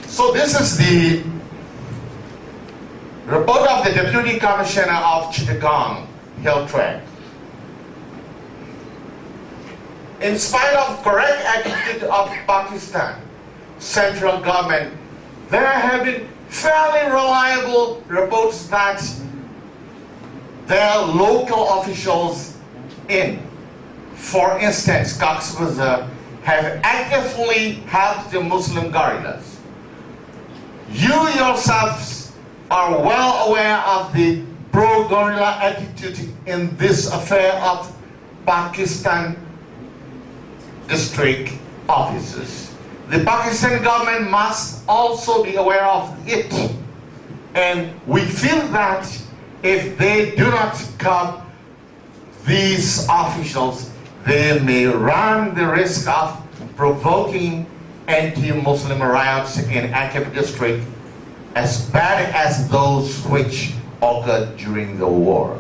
So this is the report of the Deputy Commissioner of Chittagong Hill Tract. In spite of correct attitude of Pakistan central government, there have been fairly reliable reports that their local officials in, for instance, Cox's Bazar, have actively helped the Muslim guerrillas. You yourselves are well aware of the pro-guerrilla attitude in this affair of Pakistan district offices. The Pakistan government must also be aware of it. And we feel that if they do not curb these officials, they may run the risk of provoking anti-Muslim riots in Akab district as bad as those which occurred during the war.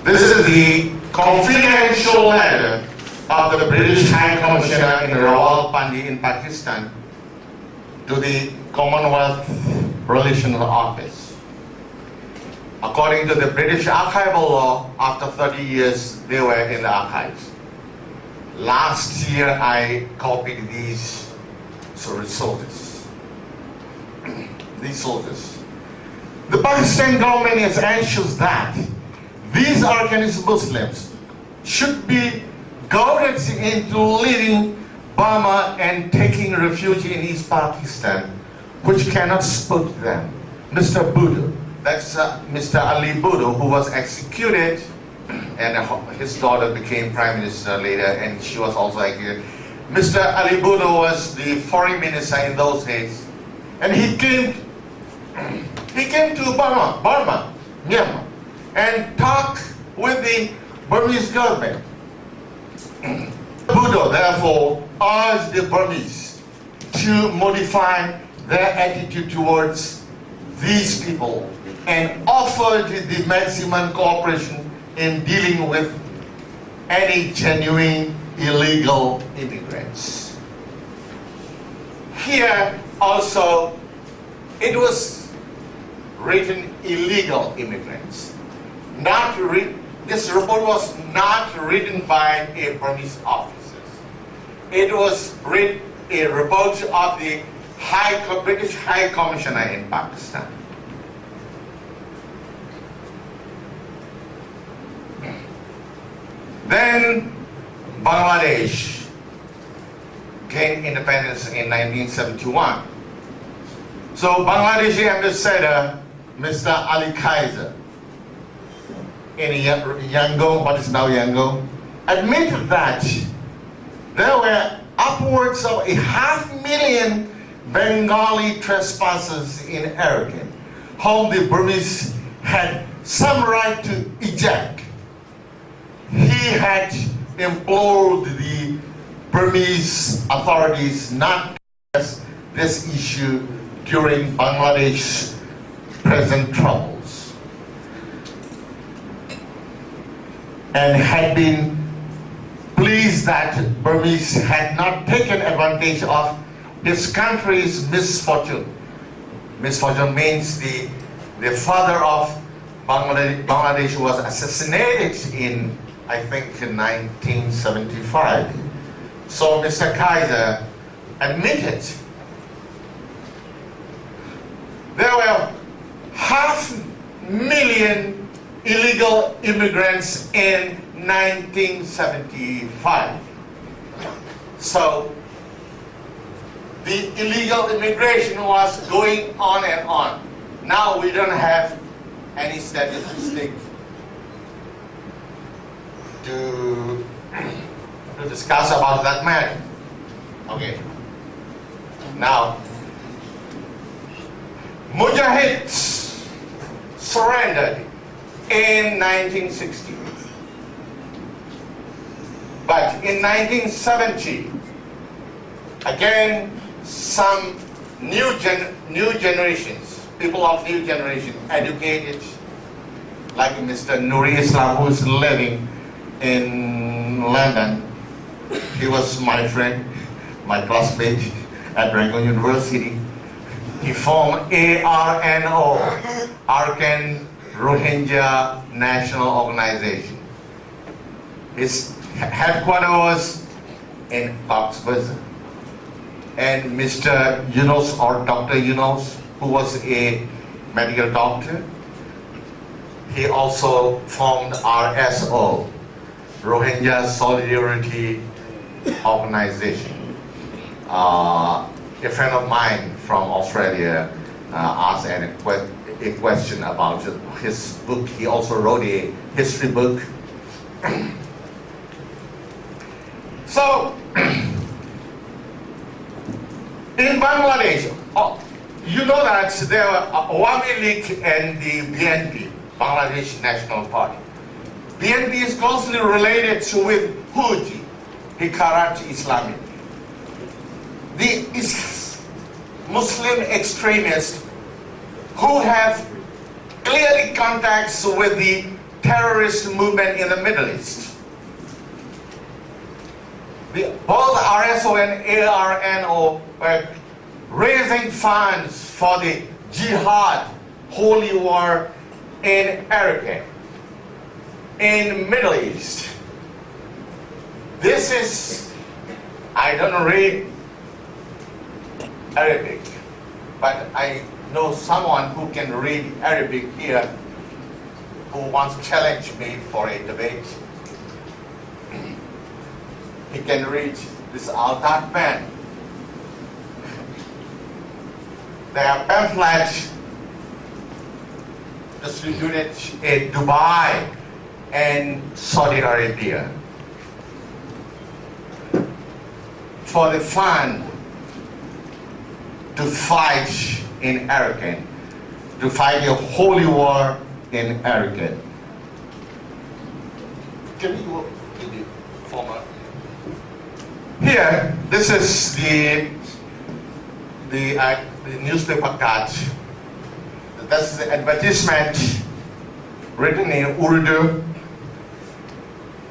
This is the confidential letter of the British High Commissioner in Rawalpindi in Pakistan to the Commonwealth Relations Office. According to the British archival law, after 30 years, they were in the archives. Last year, I copied these sources. The Pakistan government is anxious that these Arakanese Muslims should be goaded into leaving Burma and taking refuge in East Pakistan, which cannot support them. Mr. Bhutto, that's Mr. Ali Bhutto, who was executed, and his daughter became Prime Minister later, and she was also executed. Mr. Ali Bhutto was the foreign minister in those days, and he came to Burma, Myanmar, and talked with the Burmese government. Bhutto therefore urged the Burmese to modify their attitude towards these people and offered the maximum cooperation in dealing with any genuine illegal immigrants. Here also it was written illegal immigrants. This report was not written by a Burmese officer. It was a report of the British High Commissioner in Pakistan. Then Bangladesh gained independence in 1971. So Bangladeshi Ambassador Mr. Ali Kaiser in Yangon, what is now Yangon, admitted that there were upwards of 500,000 Bengali trespassers in Arakan, whom the Burmese had some right to eject. He had implored the Burmese authorities not to address this issue during Bangladesh's present troubles, and had been pleased that Burmese had not taken advantage of his country's misfortune. Misfortune means the father of Bangladesh was assassinated in, I think, in 1975. So Mr. Kaiser admitted there were 500,000 illegal immigrants in 1975. So the illegal immigration was going on and on. Now we don't have any statistic to discuss about that matter. Okay. Now, Mujahids surrendered in 1960. But in 1970, again, some new generations, people of new generation, educated, like Mr. Nuri Islam, who's living in London. He was my friend. my classmate at Rangoon University. He formed ARNO, Arakan Rohingya National Organization. His headquarters was in Cox's Bazar. And Mr. Yunus, or Dr. Yunus, who was a medical doctor, he also formed RSO, Rohingya Solidarity Organization. A friend of mine from Australia asked a question about his book. He also wrote a history book. So, in Bangladesh, you know that there are Awami League and the BNP, Bangladesh National Party. BNP is closely related with Houthi, Hikarat Islamic. The Muslim extremists who have clearly contacts with the terrorist movement in the Middle East. Both RSO and ARNO were raising funds for the jihad, holy war in Arakan, in Middle East. This is, I don't read Arabic, but I know someone who can read Arabic here who wants to challenge me for a debate. He can read this Al-Tat pen. There are pamphlets distributed in Dubai and Saudi Arabia for the fund to fight in Arakan, to fight a holy war in Arakan. Can we go to the former? Here, this is the newspaper card. That's the advertisement written in Urdu,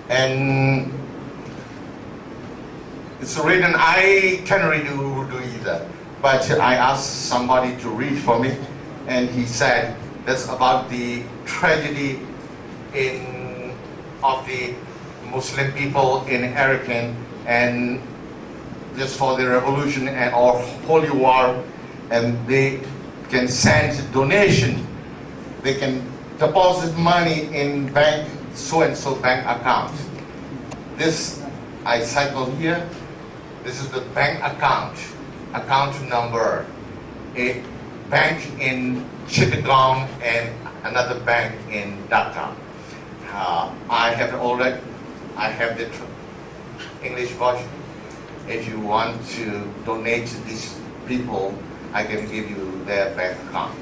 and it's written, I can't read Urdu either, but I asked somebody to read for me, and he said that's about the tragedy of the Muslim people in Arakan, and just for the revolution and or holy war, and they can send donation, they can deposit money in bank, so-and-so bank account. This, I cycle here, this is the bank account number, a bank in Chittagong and another bank in Dhaka. I have the English version. If you want to donate to these people, I can give you their bank account.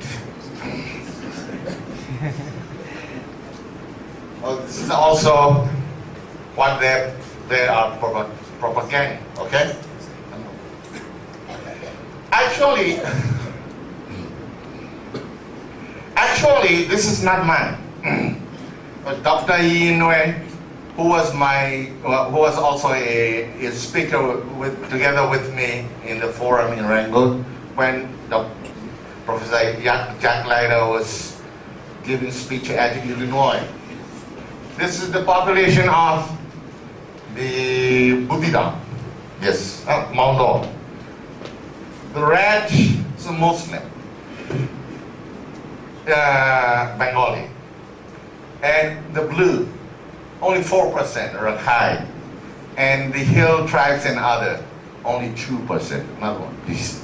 Well, this is also what they are propagating, okay? Actually, this is not mine. But Dr.Aye Chan, who was also a speaker together with me in the forum in Rangoon when Professor Jacques P Leider was giving speech at Illinois. This is the population of the Buddha, yes, Mahidol. The red is a Muslim, Bengali, and the blue, only 4% rakhine, and the hill tribes and other, only 2%. Another one, please.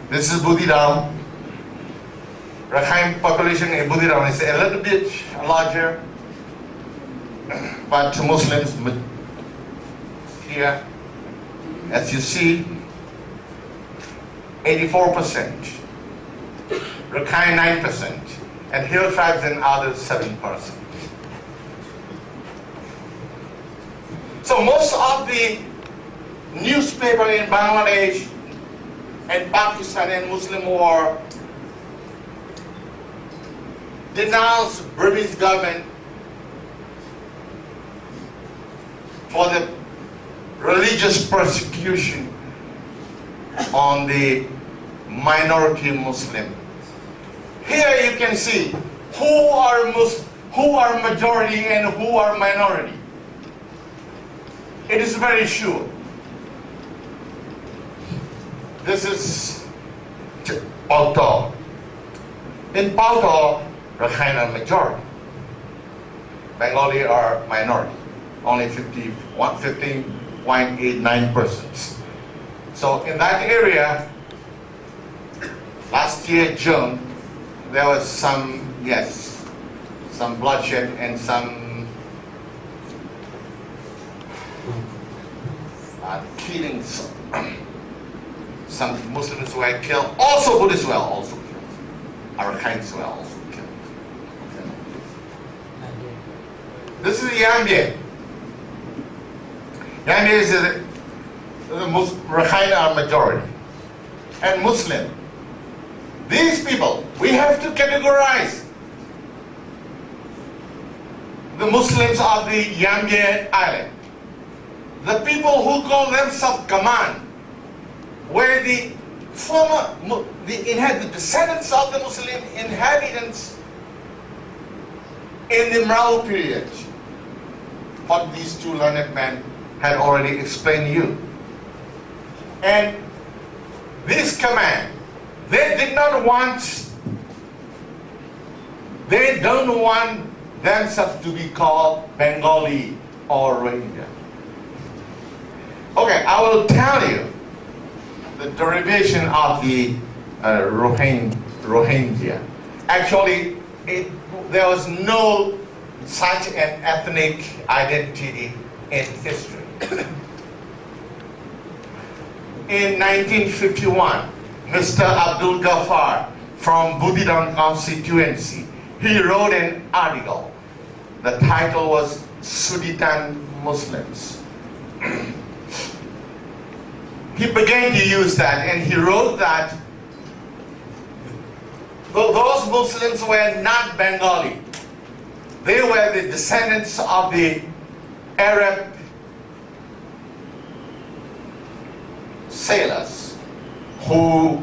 This is Buddha. Rakhine population in Buddha is a little bit larger, but to Muslims here, as you see, 84%, Rakhine 9%, and hill tribes and others 7%. So most of the newspaper in Bangladesh and Pakistan and Muslim war denounce Burmese government for the religious persecution on the minority Muslim. Here you can see who are majority and who are minority. It is very sure. This is Palto. In Palto, Rakhine are majority. Bengali are minority. Only 15.89%. So in that area, last year, June, there was some bloodshed and some killings. Some Muslims were killed. Also Buddhists were also killed. Arakans were also killed. Okay. This is Yambie. Yambie is the Rakhine are majority. And Muslim. These people, we have to categorize the Muslims of the Yambie Island. The people who call themselves Gaman were the descendants of the Muslim inhabitants in the Mrao period. What these two learned men had already explained to you. And this command, they don't want themselves to be called Bengali or Rohingya. Okay, I will tell you the derivation of the Rohingya. Actually, there was no such an ethnic identity in history. In 1951, Mr. Abdul Ghaffar from Budidam constituency, he wrote an article. The title was Suditan Muslims. He began to use that, and he wrote that those Muslims were not Bengali. They were the descendants of the Arab sailors who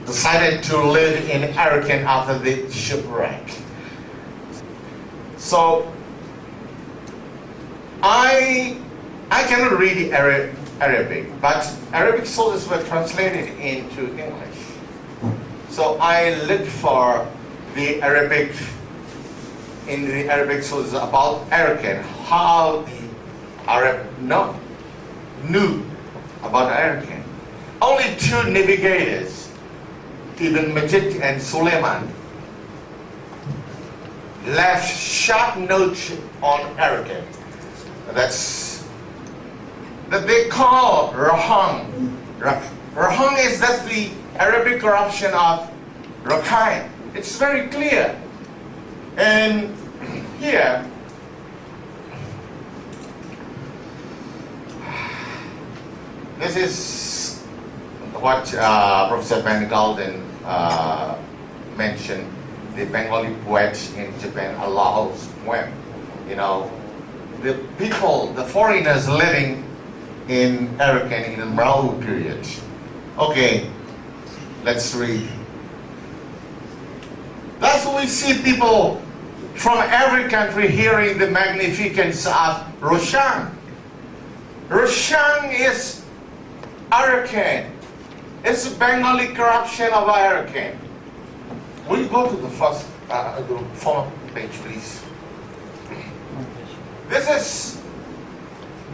decided to live in Arakan after the shipwreck. So I cannot read Arabic, but Arabic sources were translated into English. So I looked for the Arabic sources about Arakan, how the Arab knew about Arakan. Only two navigators, Ibn Majid and Suleiman, left short notes on Arakan. That they call Rahang. Rahang is that's the Arabic corruption of Rakhine. It's very clear. And here, this is what Professor Van Galen mentioned, the Bengali poets in Japan, Allah's poem. You know, the people, the foreigners living in Arakan in the Mrao period. Okay, let's read. Thus we see people from every country hearing the magnificence of Roshan. Roshan is Arakan. It's a Bengali corruption of Arakan. Will you go to the first page, please? This is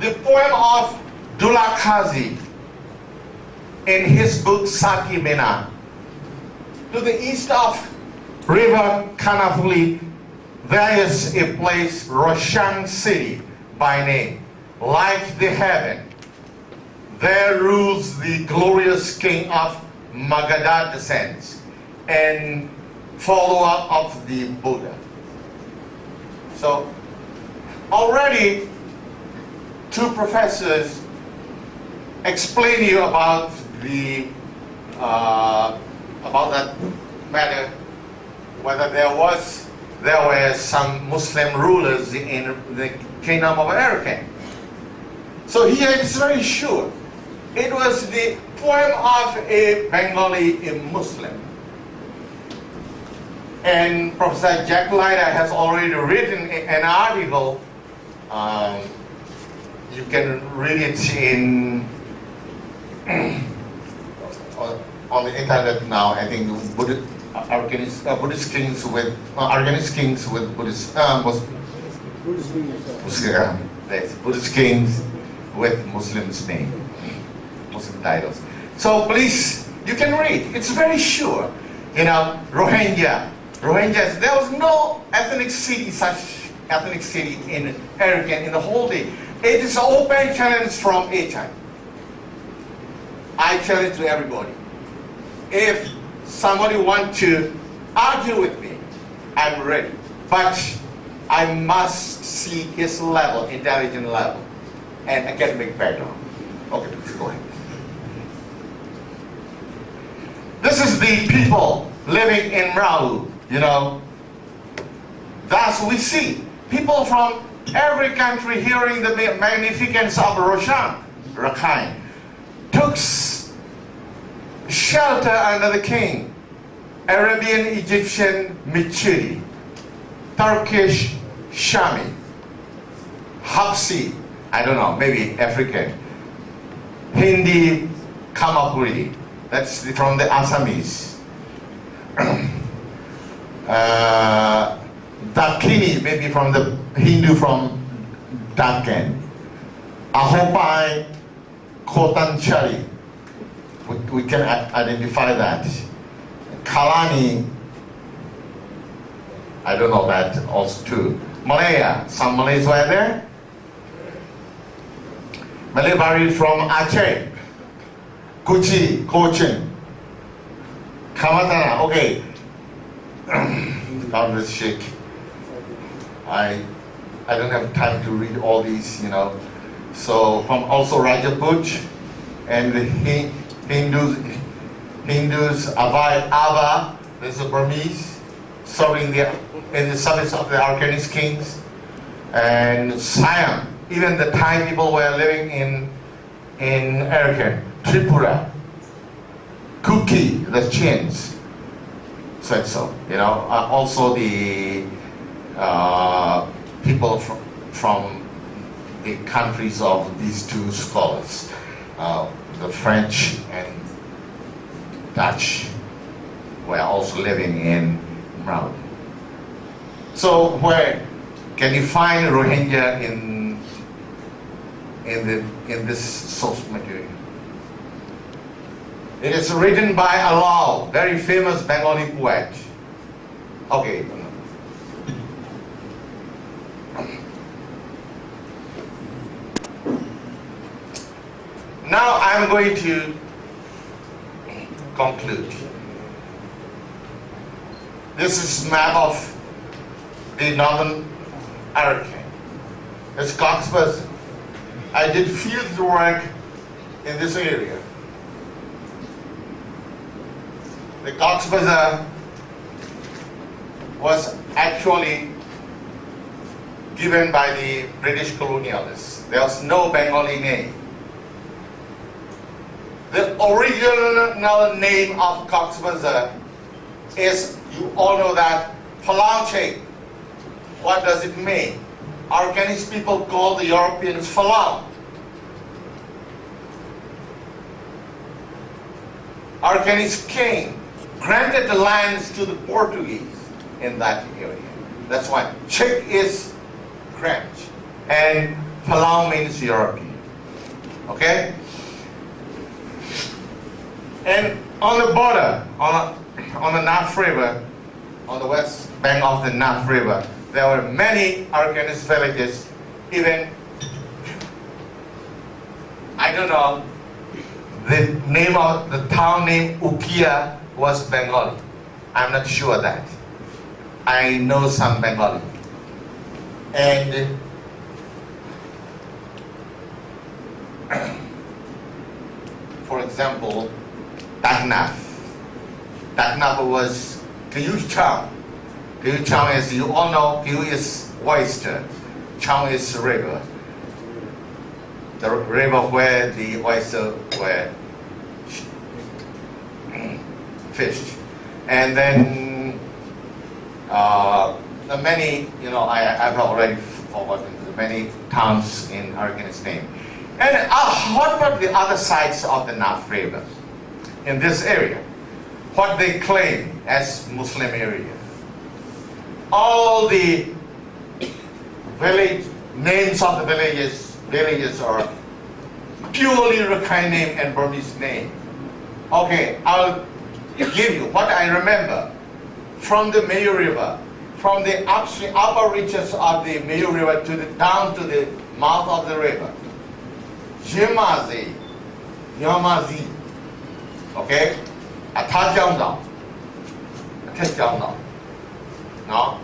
the poem of Dula Kazi in his book Sati Mena. To the east of River Kanafuli, there is a place, Roshan City by name, like the heaven. There rules the glorious king of Magadha descends and follower of the Buddha. So already two professors explain you about that matter, whether there were some Muslim rulers in the kingdom of Arakan. So here it's very sure. It was the poem of a Bengali a Muslim. And Professor Jacques Leider has already written an article. You can read it on the internet now. I think Buddhist kings with organist kings with Buddhist Buddhist kings with Muslims name, Muslim titles. So please, you can read. It's very sure. You know, Rohingyas. There was no ethnic city, such ethnic city in Arakan in the whole day. It is an open challenge from Aye Chan. I challenge to everybody. If somebody wants to argue with me, I'm ready. But I must see his level, intelligent level, and academic background. Okay, please go ahead. This is the people living in Rahu, you know. Thus we see people from every country hearing the magnificence of Roshan, Rakhine, took shelter under the king, Arabian Egyptian Michiri, Turkish Shami, Hapsi, I don't know, maybe African, Hindi Kamapuri, that's from the Assamese, Dakini, maybe from the Hindu from Dakkan, Ahopai Kotanchari, we can identify that. Kalani, I don't know that also too. Malaya, some Malays were there. Malay buried from Aceh, Kuchi, Cochin, Kamatana, okay. God bless Sheikh. I don't have time to read all these, you know. So from also Rajaput and the Hindus, Ava, there's a Burmese, serving in the service of the Arakanese kings, and Siam. Even the Thai people were living in Arakan, Tripura, Kuki, the Chins, said so. You know, also the people from the countries of these two scholars, the French and Dutch, were also living in Mraud. So where can you find Rohingya in this source material? It is written by Alao, very famous Bengali poet. Okay. Now I'm going to conclude. This is map of the northern Arakan. It's Cox's. I did field work in this area. The Cox's Bazar was actually given by the British colonialists. There was no Bengali name. The original name of Cox's Bazar is, you all know that, Falanche. What does it mean? Arakanese people call the Europeans Falang. Arakanese king granted the lands to the Portuguese in that area. That's why Chik is grant and Falang means European. Okay? And on the border, on the Naf River, on the west bank of the Naf River, there were many Arakanese villages. Even, I don't know, the name of the town name Ukiah was Bengali. I'm not sure that. I know some Bengali. And for example, Taknaf. Taknaf was Kiyuch Chang. Kiyuch Chang, as you all know, Kiyu is oyster, Chang is river. the river where the oyster were fished. And then the many, I've already forgotten the many towns in Arakan's name. And what about the other sides of the North River in this area? What they claim as Muslim area. All the village names of the villages are purely Rakhine name and Burmese name. Okay, I'll give you what I remember from the Mayo River, from the upper reaches of the Mayo River down to the mouth of the river. Jimazi, Nyamazi, okay, Atajiangdao, Atajiangdao, no,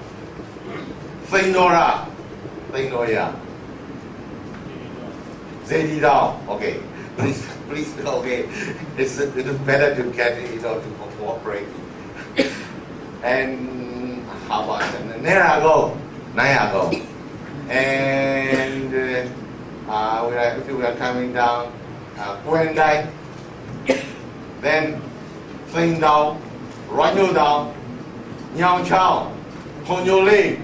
Thainora, Zedidao, okay, please, okay, it is better to get, to cooperate. And how about Nerago, and if we are coming down, Puendai, then Flingdao, Ranyudao, Nyang Chao, Konyole,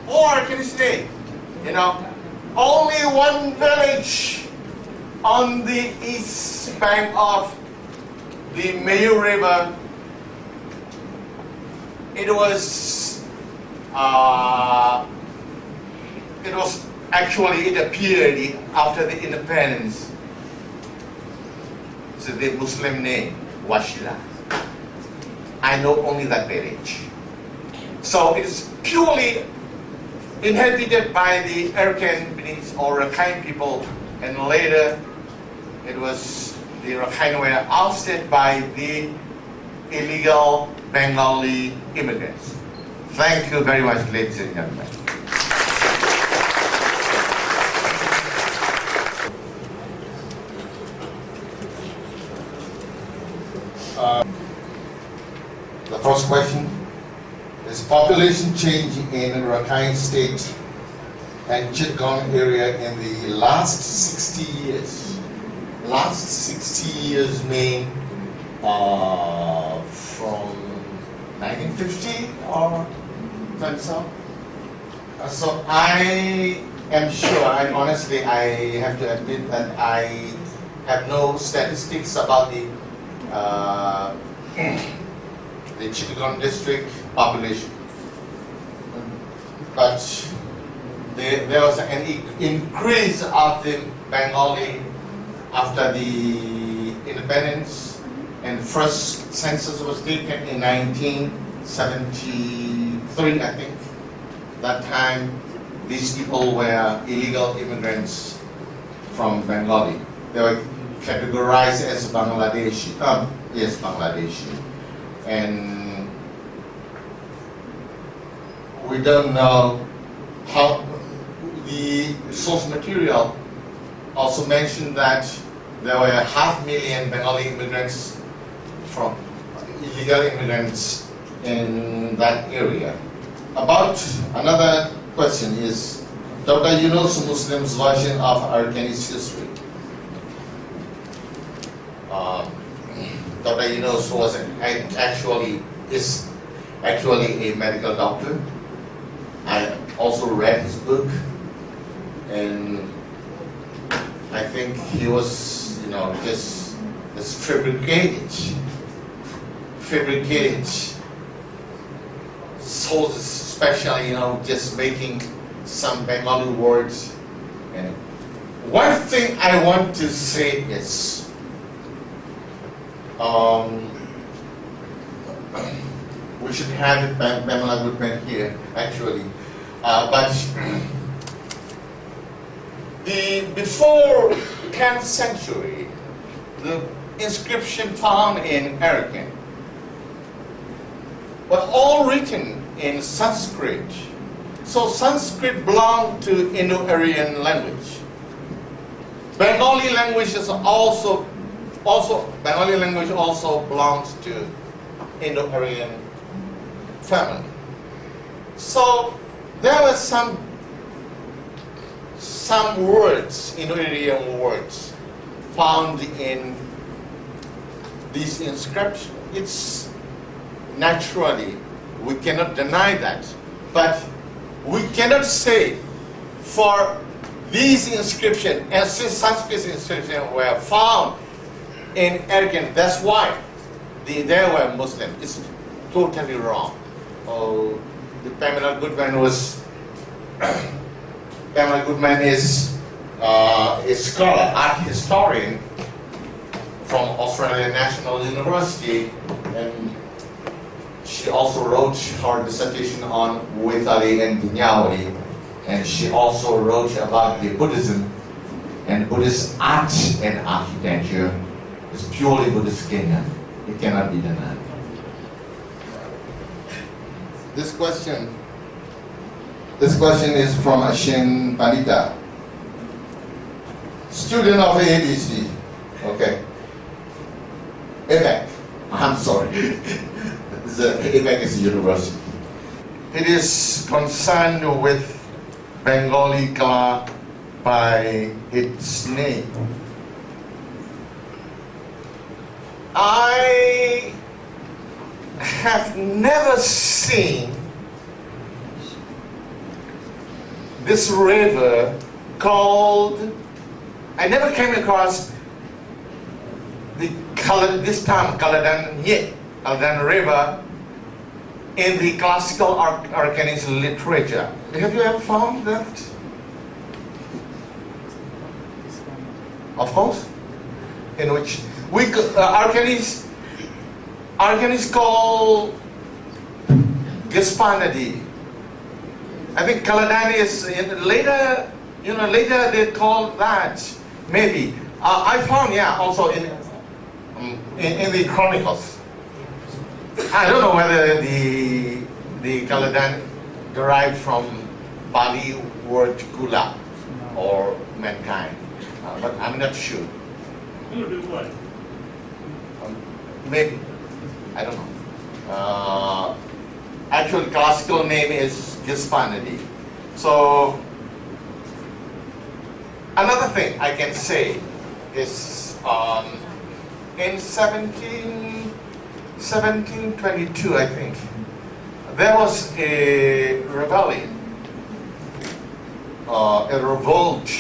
or can you say, only one village on the east bank of the Mayo River. It was actually, it appeared after the independence. So the Muslim name, Washila. I know only that village. So it is purely inhabited by the Arakan or Rakhine people, and later it was the Rakhine were ousted by the illegal Bengali immigrants. Thank you very much, ladies and gentlemen. The first question is population change in Rakhine State and Chittagong area in the last 60 years. Last 60 years mean from 1950 or so. So I am sure, and honestly I have to admit that I have no statistics about the Chittagong district population. But there was an increase of the Bengali after the independence, and first census was taken in 1973, I think. That time, these people were illegal immigrants from Bengali. They were categorized as Bangladeshi. Yes, Bangladeshi. And we don't know how the source material also mentioned that there were 500,000 Bengali immigrants from illegal immigrants in that area. About another question is Dr. Yunus Muslim's version of Arakanese history. Dr. Yunus was is actually a medical doctor. I also read his book, and I think he was, just fabricated, so especially, just making some Bengali words. And one thing I want to say is, we should have it, Pamela Goodman here, actually. But before 10th century, the inscription found in Arakan were all written in Sanskrit. So Sanskrit belonged to Indo-Aryan language. Bengali language also belongs to Indo-Aryan family. So there was some some words, Indo-Aryan words, found in this inscription. It's naturally, we cannot deny that, but we cannot say for these inscriptions, and since Sanskrit inscriptions were found in Arakan, that's why they were Muslim. It's totally wrong. Oh, the Pamela Goodman is a scholar, art historian from Australian National University, and she also wrote her dissertation on Wetali and Dinyawali, and she also wrote about the Buddhism and Buddhist art and architecture. It's purely Buddhist Kenyan. It cannot be denied. This question is from Ashin Panita, student of AADC. Okay. APEC. I'm sorry. APEC is a university. It is concerned with Bengali Kala by its name. I have never seen this river called, I never came across this term, Kaladan River, in the classical Arakanese literature. Have you ever found that? Of course. In which we Arakanese call Gispanadi. I think Kaladani is later. Later they call that maybe. I found also in the chronicles. I don't know whether the Kaladan derived from Pali word kula or mankind, but I'm not sure. Maybe, I don't know. Actual classical name is Gispanadi. So another thing I can say is in 1722, I think, there was a rebellion, a revolt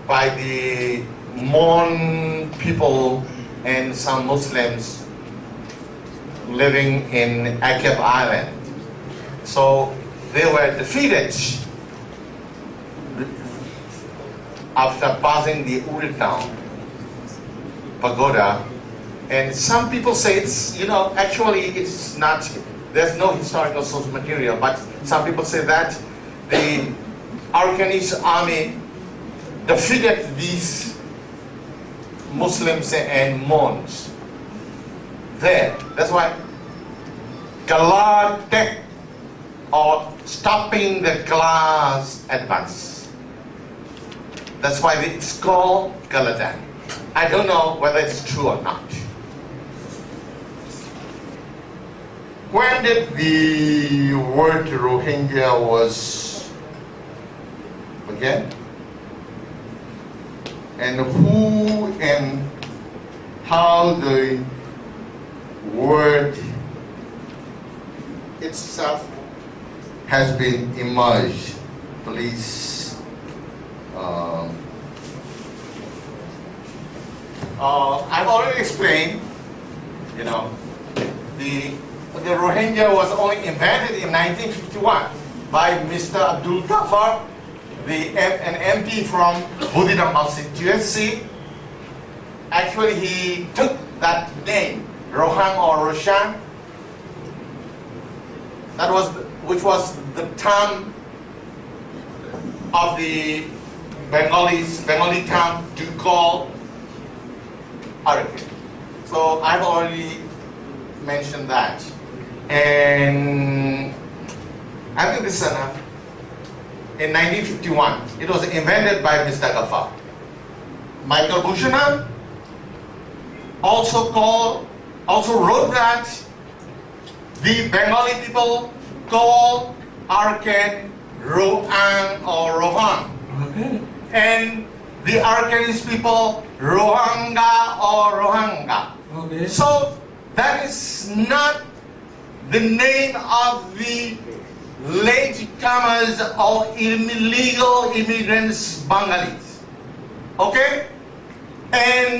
by the Mon people and some Muslims living in Akab Island. So they were defeated after passing the Uri town pagoda. And some people say it's, actually it's not, there's no historical source material, but some people say that the Arakanese army defeated these Muslims and Mons there. That's why Galatek, or stopping the Gala's advance. That's why it's called Galadan. I don't know whether it's true or not. When did the word Rohingya was again? And who and how the word itself has been emerged? Please. I've already explained, the Rohingya was only invented in 1951 by Mr. Abdul Ghaffar, an MP from Budidam constituency. Actually, he took that name, Rohang or Roshan, which was the term of the Bengali term to call Arakan. So I've already mentioned that. And I think this is enough. In 1951, it was invented by Mr. Ghaffar. Michael Bhushana also wrote that the Bengali people call Arakan Roang or Rohang. Okay. And the Arakanese people, Rohanga or Rohanga. Okay. So that is not the name of the latecomers or illegal immigrants Bengalis. Okay? And